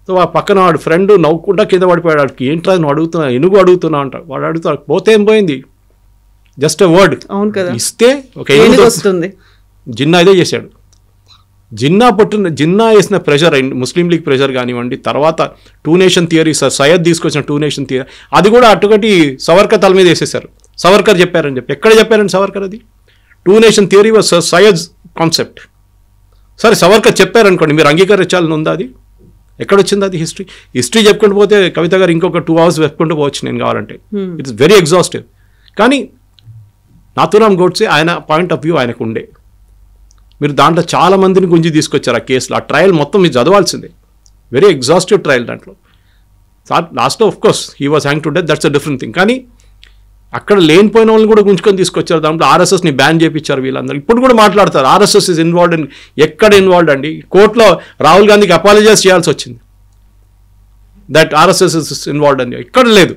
సో ఆ పక్కన వాడు ఫ్రెండ్ నవ్వుకుంటా కింద పడిపోయాడు. వాడికి ఏంట్రా నువ్వు అడుగుతున్నా, ఏనుగు అడుగుతున్నా అంట. వాడు అడుగుతా, పోతే ఏం పోయింది, జస్ట్ ఎ వర్డ్ ఇస్తే ఒక ఏనుగు వస్తుంది. జిన్నా ఇదే చేశాడు. జిన్నా వేసిన ప్రెషర్, ముస్లిం లీగ్ ప్రెషర్ కానివ్వండి, తర్వాత 2 nation థియరీ, సయ్యద్ తీసుకొచ్చిన 2 nation థియరీ, అది కూడా అటుకటి సవర్కర్ తల మీద వేసేసారు. సవర్కర్ చెప్పారని చెప్పి. ఎక్కడ చెప్పారండి సవర్కర్? అది 2 nation theory was Syed concept. సరే సవర్కర్ చెప్పారనుకోండి, మీరు అంగీకరించాలని ఉందా? అది ఎక్కడొచ్చింది? అది హిస్టరీ చెప్పుకుంటూ పోతే కవిత గారు ఇంకొక 2 hours చెప్పుకుంటూ పోవచ్చు నేను కావాలంటే. It's very exhaustive. కానీ నాథూరామ్ గోడ్సే ఆయన పాయింట్ ఆఫ్ వ్యూ ఆయనకు ఉండే. మీరు దాంట్లో చాలా మందిని గుంజి తీసుకొచ్చారు ఆ కేసులో. ఆ ట్రయల్ మొత్తం మీరు చదవాల్సిందే. Very exhaustive trial. దాంట్లో లాస్ట్లో of course he was hang to death, that's a different thing. కానీ అక్కడ లేనిపోయిన వాళ్ళని కూడా గుంజుకొని తీసుకొచ్చారు. దాంట్లో ఆర్ఎస్ఎస్ని బ్యాన్ చేయించారు వీళ్ళందరూ. ఇప్పుడు కూడా మాట్లాడతారు ఆర్ఎస్ఎస్ ఇస్ ఇన్వాల్వ్డ్ ఇన్. ఎక్కడ ఇన్వాల్వ్డ్ అండి? కోర్టులో రాహుల్ గాంధీకి అపాలజైజ్ చేయాల్సి వచ్చింది దట్ ఆర్ఎస్ఎస్ ఇస్ ఇన్వాల్వ్డ్ అని. ఎక్కడ లేదు,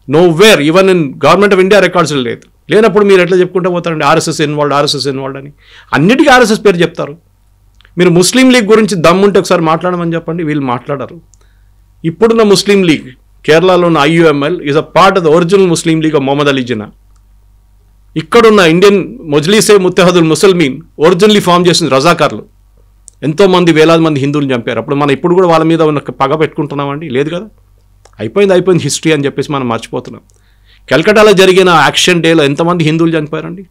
know where, even in government of India records లేదు. లేనప్పుడు మీరు ఎట్లా చెప్పుకుంటూ పోతారండి ఆర్ఎస్ఎస్ ఇన్వాల్వ్డ్ అని? అన్నిటికీ ఆర్ఎస్ఎస్ పేరు చెప్తారు. మీరు ముస్లిం లీగ్ గురించి దమ్ముంటే ఒకసారి మాట్లాడమని చెప్పండి, వీళ్ళు మాట్లాడరు. ఇప్పుడున్న ముస్లిం లీగ్ కేరళలో ఉన్న IUML is a part of the original Muslim League of Mohammed Ali Jinnah. ఇక్కడున్న Indian Majlise Ittehadul Muslimeen originally form చేసిన రజాకార్లు. ఎంతోమంది వేలాది మంది హిందువులు చంపారు. అప్పుడు మనం ఇప్పుడు కూడా వాళ్ళ మీద ఉన్న పగ పెట్టుకుంటున్నామండి? లేదు కదా. అయిపోయింది హిస్టరీ అని చెప్పేసి మనం మర్చిపోతున్నాం. కల్కటాలో జరిగిన యాక్షన్ డేలో ఎంతమంది హిందువులు చనిపోయారండి?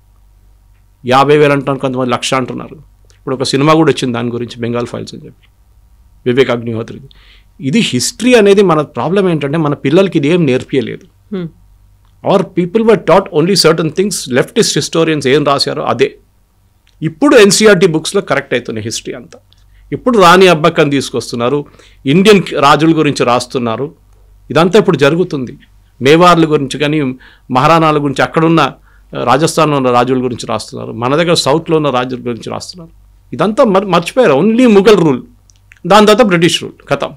50,000 అంటున్నారు, కొంతమంది 1,00,000 అంటున్నారు. ఇప్పుడు ఒక సినిమా కూడా వచ్చింది దాని గురించి, బెంగాల్ ఫైల్స్ అని చెప్పి, వివేక్ అగ్నిహోత్రి. ఇది హిస్టరీ అనేది మన ప్రాబ్లం ఏంటంటే మన పిల్లలకి ఇది ఏం నేర్పియలేదు. Our people were taught only certain things. Leftist historians ఏం రాశారో అదే ఇప్పుడు NCERT బుక్స్లో కరెక్ట్ అవుతున్నాయి హిస్టరీ అంతా. ఇప్పుడు రాణి అబ్బక్కని తీసుకొస్తున్నారు, ఇండియన్ రాజుల గురించి రాస్తున్నారు. ఇదంతా ఇప్పుడు జరుగుతుంది. మేవార్ల గురించి కానీ మహారాణాల గురించి, అక్కడున్న రాజస్థాన్లో ఉన్న రాజుల గురించి రాస్తున్నారు. మన దగ్గర సౌత్లో ఉన్న రాజుల గురించి రాస్తున్నారు. ఇదంతా మర్చిపోయారు. ఓన్లీ ముఘల్ రూల్, దాని తర్వాత బ్రిటిష్ రూల్, కథం.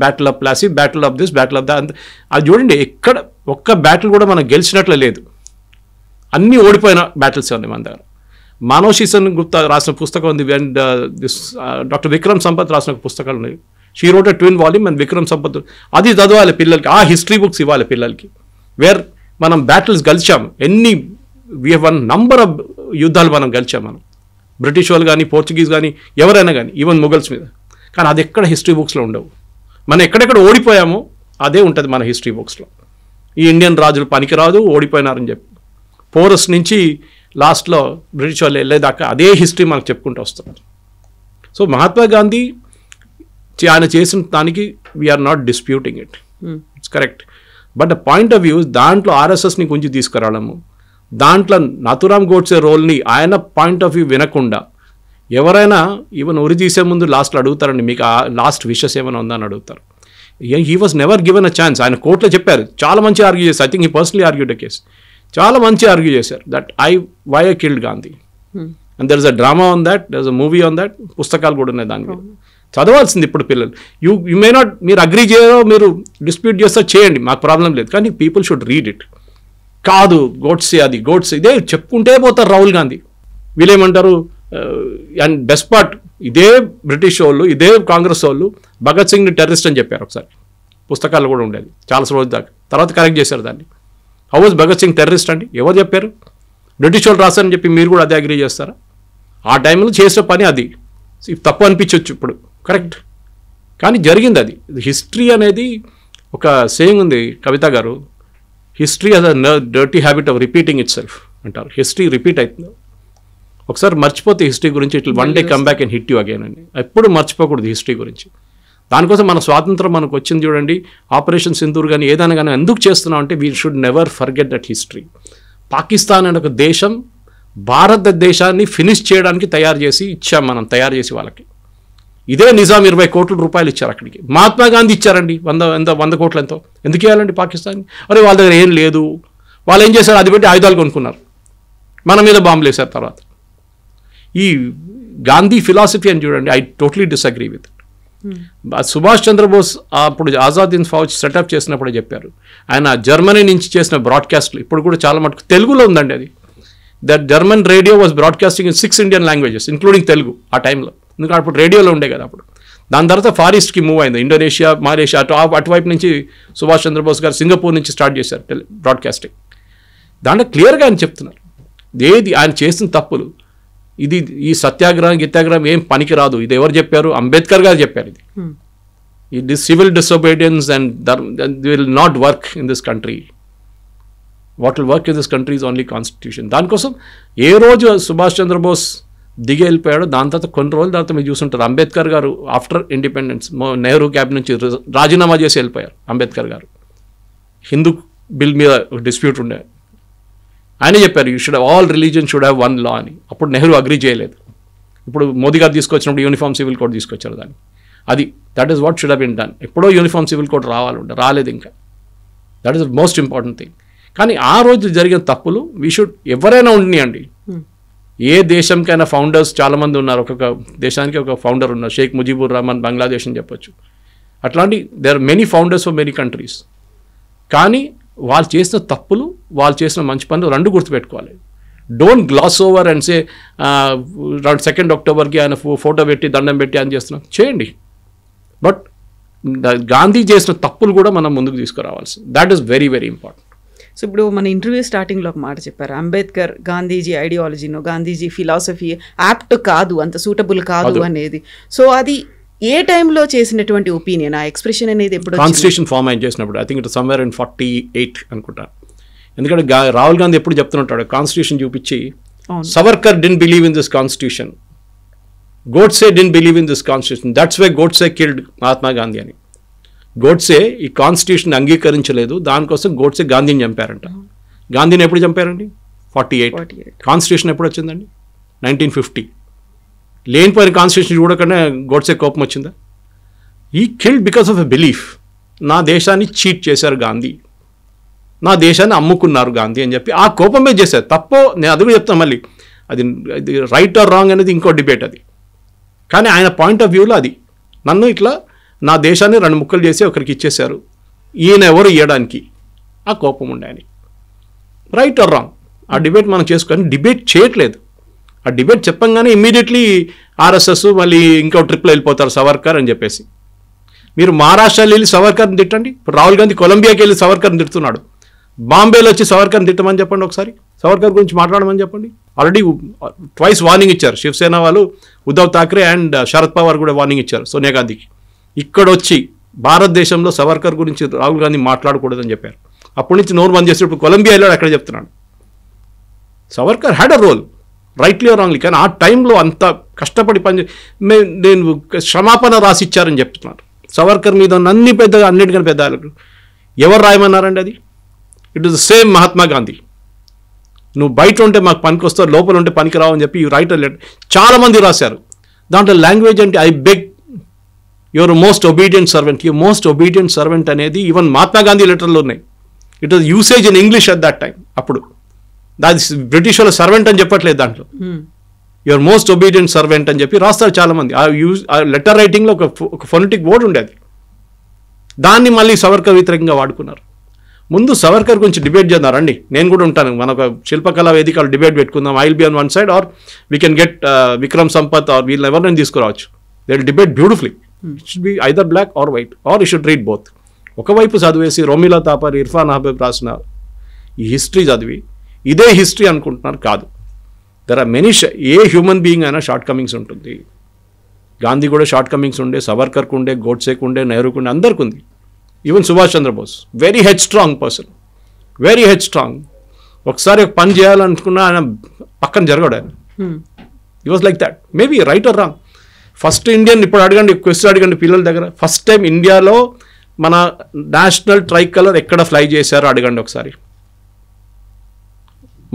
Battle of Plassey, battle of this, battle of that. అది చూడండి, ఎక్కడ ఒక్క బ్యాటిల్ కూడా మనం గెలిచినట్లు లేదు. అన్నీ ఓడిపోయిన బ్యాటిల్స్ ఉన్నాయి మన దగ్గర. మానవ్ శీసన్ గుప్తా రాసిన పుస్తకం ఉంది, and this doctor Vikram Sampath రాసిన పుస్తకాలు ఉన్నాయి. She wrote a 12 volume and Vikram Sampath. అది చదవాలి పిల్లలకి. ఆ హిస్టరీ బుక్స్ ఇవ్వాలి పిల్లలకి, వేర్ మనం బ్యాటిల్స్ గెలిచాము. We have won number of యుద్ధాలు మనం గెలిచాము. మనం బ్రిటిష్ వాళ్ళు కానీ, పోర్చుగీస్ కానీ, ఎవరైనా కానీ, ఈవెన్ ముఘల్స్ మీద. కానీ అది ఎక్కడ హిస్టరీ బుక్స్లో ఉండవు. మనం ఎక్కడెక్కడ ఓడిపోయామో అదే ఉంటుంది మన హిస్టరీ బుక్స్లో. ఈ ఇండియన్ రాజులు పనికిరాదు, ఓడిపోయినారని చెప్పి పోరస్ నుంచి లాస్ట్లో బ్రిటిష్ వాళ్ళు వెళ్ళేదాకా అదే హిస్టరీ మనకు చెప్పుకుంటూ వస్తున్నారు. సో మహాత్మా గాంధీ ఆయన చేసిన దానికి we are not disputing it, it's correct. But the point of view దాంట్లో ఆర్ఎస్ఎస్ని కొంచెం తీసుకురావడము, దాంట్లో నాథూరామ్ గోడ్సే రోల్ని ఆయన పాయింట్ ఆఫ్ వ్యూ వినకుండా ఎవరైనా ఈవెన్ ఉరి తీసే ముందు లాస్ట్లో అడుగుతారండి, మీకు ఆ లాస్ట్ విషెస్ ఏమైనా ఉందా అని అడుగుతారు. He was never given a chance. ఆయన కోర్టులో చెప్పారు, చాలా మంచి ఆర్గ్యూ చేశారు. I think he personally argued a case. చాలా మంచి ఆర్గ్యూ చేశారు that why I killed Gandhi. And there is a drama on that, there is a movie on that. పుస్తకాలు కూడా ఉన్నాయి దాని మీద. చదవాల్సింది ఇప్పుడు పిల్లలు. యూ మే నాట్, మీరు అగ్రీ చేయరో, మీరు డిస్ప్యూట్ చేస్తా చేయండి, మాకు ప్రాబ్లం లేదు. కానీ పీపుల్ షుడ్ రీడ్ ఇట్. కాదు గోడ్సే, అది గోడ్సే, ఇదే చెప్పుకుంటే పోతారు రాహుల్ గాంధీ. వీళ్ళేమంటారు, అండ్ బెస్ట్ పార్ట్, ఇదే బ్రిటిష్ వాళ్ళు, ఇదే కాంగ్రెస్ వాళ్ళు భగత్ సింగ్ని టెర్రరిస్ట్ అని చెప్పారు ఒకసారి. పుస్తకాలు కూడా ఉండేది చాలా రోజుల దాకా. తర్వాత కరెక్ట్ చేశారు దాన్ని. How was Bhagat Singh terrorist అండి? ఎవరు చెప్పారు? బ్రిటిష్ వాళ్ళు రాశారని చెప్పి మీరు కూడా అదే అగ్రీ చేస్తారా? ఆ టైంలో చేసిన పని అది. తప్పు అనిపించవచ్చు ఇప్పుడు, కరెక్ట్. కానీ జరిగింది అది. హిస్టరీ అనేది ఒక సేయింగ్ ఉంది కవిత గారు, history has a dirty habit of repeating it self అంటారు. హిస్టరీ రిపీట్ అవుతుంది. ఒకసారి మర్చిపోతే హిస్టరీ గురించి ఇట్లా one day come back and hit you again అని. ఎప్పుడు మర్చిపోకూడదు హిస్టరీ గురించి. దానికోసం మన స్వాతంత్రం మనకు వచ్చింది చూడండి, ఆపరేషన్ సింధూర్ కానీ ఏదైనా కానీ ఎందుకు చేస్తున్నాం అంటే we should never forget that history. Pakistan అనే ఒక దేశం భారతదేశాన్ని ఫినిష్ చేయడానికి తయారు చేసి ఇచ్చాం మనం, తయారు చేసి వాళ్ళకి. ఇదే నిజాం 20 కోట్ల రూపాయలు ఇచ్చారు అక్కడికి. మహాత్మా గాంధీ ఇచ్చారండి 100 కోట్లు ఎంతో. ఎందుకు ఇవ్వాలండి పాకిస్తాన్? అరే వాళ్ళ దగ్గర ఏం లేదు, వాళ్ళు ఏం చేశారు, అది పెట్టి ఆయుధాలు కొనుక్కున్నారు, మన మీద బాంబులు వేశారు. తర్వాత ఈ గాంధీ ఫిలాసఫీ అని చూడండి, I totally disagree with. Subhash Chandrabose అప్పుడు ఆజాద్ హింద్ ఫౌజ్ సెటప్ చేసినప్పుడే చెప్పారు. ఆయన జర్మనీ నుంచి చేసిన బ్రాడ్కాస్ట్లు ఇప్పుడు కూడా చాలా మటుకు తెలుగులో ఉందండి అది. That German radio was broadcasting in 6 Indian languages including Telugu ఆ టైంలో. ఎందుకంటే అప్పుడు రేడియోలో ఉండే కదా అప్పుడు. దాని తర్వాత ఫార్ ఈస్ట్కి మూవ్ అయింది, ఇండోనేషియా, మలేషియా, అటువైపు నుంచి సుభాష్ చంద్రబోస్ గారు సింగపూర్ నుంచి స్టార్ట్ చేశారు బ్రాడ్కాస్టింగ్. దాంట్లో క్లియర్గా ఆయన చెప్తున్నారు ఏది ఆయన చేసిన తప్పులు. ఇది ఈ సత్యాగ్రహం గిత్యాగ్రహం ఏం పనికి రాదు. ఇది ఎవరు చెప్పారు? అంబేద్కర్ గారు చెప్పారు. ఇది civil disobedience and will not work in this country. What will work in this country is only constitution. దానికోసం ఏ రోజు సుభాష్ చంద్రబోస్ దిగి వెళ్ళిపోయాడు. దాని తర్వాత కొన్ని రోజుల తర్వాత మీరు చూస్తుంటారు అంబేద్కర్ గారు ఆఫ్టర్ ఇండిపెండెన్స్ నెహ్రూ క్యాబినెట్ నుంచి రాజీనామా చేసి వెళ్ళిపోయారు అంబేద్కర్ గారు. హిందూ బిల్ మీద డిస్ప్యూట్ ఉండే, ఆయనే చెప్పారు you should all religion should have one law అని. అప్పుడు నెహ్రూ అగ్రీ చేయలేదు. ఇప్పుడు మోదీ గారు తీసుకొచ్చినప్పుడు యూనిఫామ్ సివిల్ కోడ్ తీసుకొచ్చారు దాన్ని. అది that is what should have been done. ఎప్పుడో యూనిఫామ్ సివిల్ కోడ్ రాలేదు ఇంకా. That is the most important thing. కానీ ఆ రోజు జరిగిన తప్పులు వీ షుడ్ ఎవరైనా ఉండనియండి, ఏ దేశంకైనా ఫౌండర్స్ చాలామంది ఉన్నారు. ఒక్కొక్క దేశానికి ఒక ఫౌండర్ ఉన్నారు. షేక్ ముజీబుర్ రహమాన్ బంగ్లాదేశ్ అని చెప్పొచ్చు. అట్లాంటి there are many founders for many countries. కానీ వాళ్ళు చేసిన తప్పులు, వాళ్ళు చేసిన మంచి పనులు రెండు గుర్తుపెట్టుకోవాలి. Don't glass over and say 2 అక్టోబర్కి ఆయన ఫోటో పెట్టి దండం పెట్టి అని చేస్తున్నాం, చేయండి. బట్ గాంధీ చేసిన తప్పులు కూడా మనం ముందుకు తీసుకురావాల్సి, that is very very important. So ఇప్పుడు మన ఇంటర్వ్యూ స్టార్టింగ్లో ఒక మాట చెప్పారు, అంబేద్కర్ గాంధీజీ ఐడియాలజీనో గాంధీజీ ఫిలాసఫీ యాప్ట్ కాదు, అంత సూటబుల్ కాదు అనేది. సో అది ఏ టైంలో చేసినటువంటి ఒపీనియన్, ఆ ఎక్స్ప్రెషన్ అనేది ఎప్పుడు? కాన్స్టిట్యూషన్ ఫామ్ అయిన చేసినప్పుడు, I think it somewhere in 48 అనుకుంటా. ఎందుకంటే రాహుల్ గాంధీ ఎప్పుడు చెప్తుంటాడు కాన్స్టిట్యూషన్ చూపించి, Savarkar didn't believe in this constitution, Godse didn't believe in this constitution, that's why Godse killed Mahatma Gandhi అని. గోడ్సే ఈ కాన్స్టిట్యూషన్ అంగీకరించలేదు, దానికోసం గోడ్సే గాంధీని చంపారంట. గాంధీని ఎప్పుడు చంపారండి? 48. కాన్స్టిట్యూషన్ ఎప్పుడు వచ్చిందండి? 1950. లేనిపోయిన కాన్స్టిట్యూషన్ చూడకుండా గోడ్సే కోపం వచ్చిందా? ఈ killed because of a belief. నా దేశాన్ని చీట్ చేశారు గాంధీ, నా దేశాన్ని అమ్ముకున్నారు గాంధీ అని చెప్పి ఆ కోపమే చేశారు. తప్పో నేను అది కూడా చెప్తాను మళ్ళీ, అది రైట్ ఆర్ రాంగ్ అనేది ఇంకో డిబేట్ అది. కానీ ఆయన పాయింట్ ఆఫ్ వ్యూలో అది, నన్ను ఇట్లా నా దేశాన్ని 2 ముక్కలు చేసి ఒకరికి ఇచ్చేశారు, ఈయన ఎవరు ఇవ్వడానికి, ఆ కోపం ఉండే అని. రైట్ ఆర్ రాంగ్ ఆ డిబేట్ మనం చేసుకొని డిబేట్ చేయట్లేదు. ఆ డిబేట్ చెప్పంగానే ఇమ్మీడియట్లీ ఆర్ఎస్ఎస్ మళ్ళీ ఇంకో ట్రిప్లో వెళ్ళిపోతారు సవర్కర్ అని చెప్పేసి. మీరు మహారాష్ట్రలో వెళ్ళి సవర్కర్ని తిట్టండి. ఇప్పుడు రాహుల్ గాంధీ కొలంబియాకి వెళ్ళి సవర్కర్ని తిడుతున్నాడు. బాంబేలో వచ్చి సవర్కర్ని తిట్టమని చెప్పండి, ఒకసారి సవర్కర్ గురించి మాట్లాడమని చెప్పండి. ఆల్రెడీ ట్వైస్ వార్నింగ్ ఇచ్చారు శివసేన వాళ్ళు, ఉద్ధవ్ ఠాక్రే అండ్ శరద్ పవార్ కూడా వార్నింగ్ ఇచ్చారు సోనియా గాంధీకి. ఇక్కడ వచ్చి భారతదేశంలో సవర్కర్ గురించి రాహుల్ గాంధీ మాట్లాడకూడదని చెప్పారు. అప్పటి నుంచి నోరు బంద్ చేసి ఇప్పుడు కొలంబియా వెళ్ళాడు, అక్కడ చెప్తున్నాడు. Savarkar had a role, rightly or wrongly. కానీ ఆ టైంలో అంత కష్టపడి నేను క్షమాపణ రాసి ఇచ్చారని చెప్తున్నారు. సవర్కర్ మీద అన్ని పెద్దగా, అన్నిటికన్నా పెద్ద ఎవరు రాయమన్నారండి అది? It is the same Mahatma Gandhi. నువ్వు బయట ఉంటే మాకు పనికి వస్తావు, లోపల ఉంటే పనికి రావు అని చెప్పి యూ రైట్ లెటర్. చాలామంది రాశారు. దాంట్లో లాంగ్వేజ్ అంటే I beg your most obedient servant, your most obedient servant అనేది ఈవెన్ మహాత్మా గాంధీ లెటర్లో ఉన్నాయి. It was usage in English at that time. అప్పుడు దాని బ్రిటిష్ వాళ్ళ సర్వెంట్ అని చెప్పట్లేదు, దాంట్లో యువర్ మోస్ట్ ఒబీడియంట్ సర్వెంట్ అని చెప్పి రాస్తారు చాలామంది. ఆ లెటర్ రైటింగ్లో ఒక ఫొనెటిక్ వర్డ్ ఉండేది. దాన్ని మళ్ళీ సవర్కర్ వ్యతిరేకంగా వాడుకున్నారు. ముందు సవర్కర్ గురించి డిబేట్ చేద్దారండి, నేను కూడా ఉంటాను. మన ఒక శిల్పకళా వేదికలు డిబేట్ పెట్టుకుందాం. I will be on one side or we can get Vikram Sampath or వీళ్ళని ఎవరినైనా తీసుకురావచ్చు. They will debate beautifully. It should be either black or white or you should read both. ఒకవైపు చదివేసి రోమిలా తాపర్, ఇర్ఫాన్ అహ్మద్ రాసిన ఈ హిస్టరీ చదివి ఇదే హిస్టరీ అనుకుంటున్నారు. కాదు, there are many. A human being అయినా షార్ట్ కమింగ్స్ ఉంటుంది. గాంధీ కూడా షార్ట్ కమింగ్స్ ఉండే, సవర్కర్కు ఉండే, గోడ్సేకు ఉండే, నెహ్రూకు ఉండే, అందరికి ఉంది. Even Subhash Chandrabose very headstrong person, very headstrong. ఒకసారి ఒక పని చేయాలనుకున్నా ఆయన పక్కన జరగడు. ఆయన ఈ was like that. Maybe right or wrong. First Indian, ఇప్పుడు అడగండి, క్వశ్చన్ అడగండి పిల్లల దగ్గర, ఫస్ట్ టైం ఇండియాలో మన నేషనల్ ట్రై కలర్ ఎక్కడ ఫ్లై చేశారో అడగండి ఒకసారి.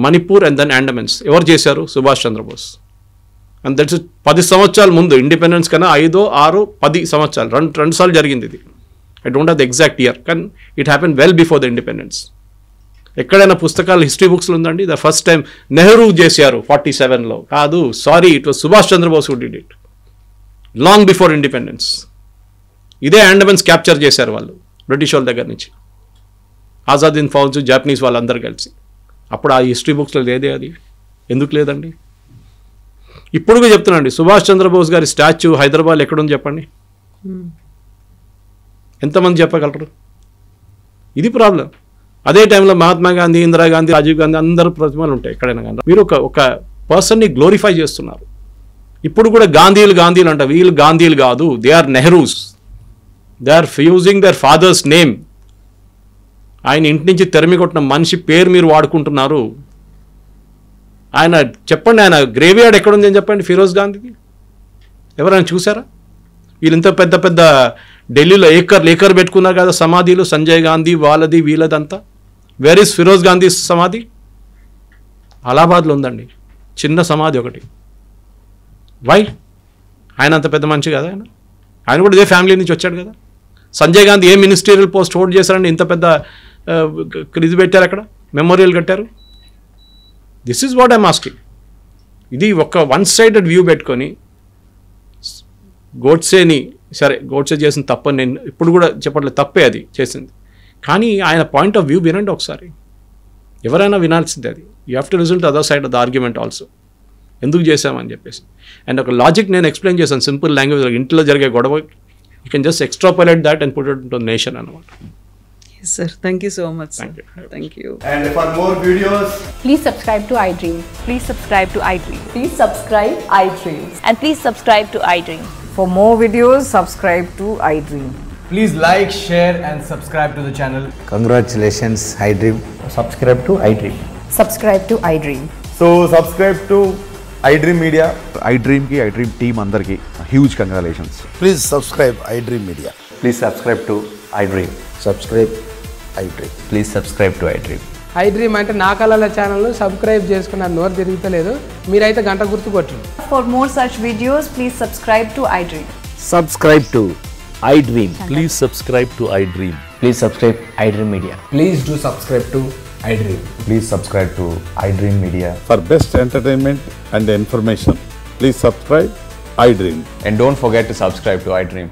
Manipur and then Andamans. ఎవరు చేశారు? సుభాష్ చంద్రబోస్. అండ్ దట్స్ 10 సంవత్సరాల ముందు, ఇండిపెండెన్స్ కన్నా 5, 6, 10 సంవత్సరాలు, రెండు సార్లు జరిగింది ఇది. I don't have the exact year, కానీ it happen well before the independence. ఎక్కడైనా పుస్తకాలు హిస్టరీ బుక్స్లో ఉందండి ద ఫస్ట్ టైం నెహ్రూ చేశారు 47లో? కాదు, sorry, it was Subhash Chandrabose who did it long before independence. ఇదే అండమాన్స్ క్యాప్చర్ చేశారు వాళ్ళు బ్రిటిష్ వాళ్ళ దగ్గర నుంచి, ఆజాదీన్ ఫౌజ్, జాపనీస్ వాళ్ళందరూ కలిసి. అప్పుడు ఆ హిస్టరీ బుక్స్లో లేదే అది. ఎందుకు లేదండి? ఇప్పుడు చెప్తున్నాండి, సుభాష్ చంద్రబోస్ గారి స్టాచ్యూ హైదరాబాద్ ఎక్కడుంది చెప్పండి, ఎంతమంది చెప్పగలరు? ఇది ప్రాబ్లం. అదే టైంలో మహాత్మా గాంధీ, ఇందిరాగాంధీ, రాజీవ్ గాంధీ అందరూ ప్రతిమలు ఉంటాయి ఎక్కడైనా. కానీ మీరు ఒక పర్సన్ని గ్లోరిఫై చేస్తున్నారు. ఇప్పుడు కూడా గాంధీలు అంట. వీళ్ళు గాంధీలు కాదు, they are Nehrus. They are using their father's name. ఆయన ఇంటి నుంచి తెరమి కొట్టిన మనిషి పేరు మీరు వాడుకుంటున్నారు. ఆయన చెప్పండి, ఆయన గ్రేవ్ యార్డ్ ఎక్కడుంది అని చెప్పండి ఫిరోజ్ గాంధీది. ఎవరైనా చూసారా? వీళ్ళు ఇంత పెద్ద పెద్ద ఢిల్లీలో ఏకర్ పెట్టుకున్నారు కదా సమాధిలు, సంజయ్ గాంధీ వాళ్ళది వీళ్ళదంతా. వేర్ ఇస్ ఫిరోజ్ గాంధీ సమాధి? అలహాబాద్లో ఉందండి, చిన్న సమాధి ఒకటి. వై? ఆయన అంత పెద్ద మనిషి కదా, ఆయన కూడా ఇదే ఫ్యామిలీ నుంచి వచ్చాడు కదా. సంజయ్ గాంధీ ఏ మినిస్టీరియల్ పోస్ట్ హోల్డ్ చేశారండి? ఇంత పెద్ద ఇది పెట్టారు, అక్కడ మెమోరియల్ కట్టారు. This is what I'm asking. ఇది ఒక వన్ సైడెడ్ వ్యూ పెట్టుకొని గోడ్సేని, సరే గోడ్సే చేసిన తప్పని నేను ఇప్పుడు కూడా చెప్పట్లేదు, తప్పే అది చేసింది. కానీ ఆయన పాయింట్ ఆఫ్ వ్యూ వినండి ఒకసారి, ఎవరైనా వినాల్సిందే అది. You have to result other side of the argument also, ఎందుకు చేసామని చెప్పేసి. అండ్ ఒక లాజిక్ నేను ఎక్స్ప్లెయిన్ చేశాను సింపుల్ లాంగ్వేజ్. ఇంట్లో జరిగే గొడవ you can just extrapolate that and put it into nation అన్నమాట. Yes, sir. Thank you so much. Thank you. And for more videos, Please subscribe to iDream. Please subscribe to iDream. Please subscribe iDream. And please subscribe to iDream. For more videos, subscribe to iDream. please like, share and subscribe to the channel. Congratulations, iDream. Subscribe to iDream. Subscribe to iDream. So subscribe to iDream Media. iDream ki iDream team andarki huge congratulations. Please subscribe iDream Media. Please subscribe to iDream. Subscribe iDream. Please subscribe to iDream. iDream అంటే నా కళల ఛానల్ సబ్స్క్రైబ్ చేసుకున్న నోరు తిరుగుతలేదు, మీరైతే గంట గుర్తు కొట్టండి. For more such videos, please subscribe to iDream. Subscribe to iDream. Please subscribe to iDream. Please subscribe iDream Media. Please do subscribe to iDream. Please subscribe to iDream Media. For best entertainment and information, please subscribe iDream. And don't forget to subscribe to iDream.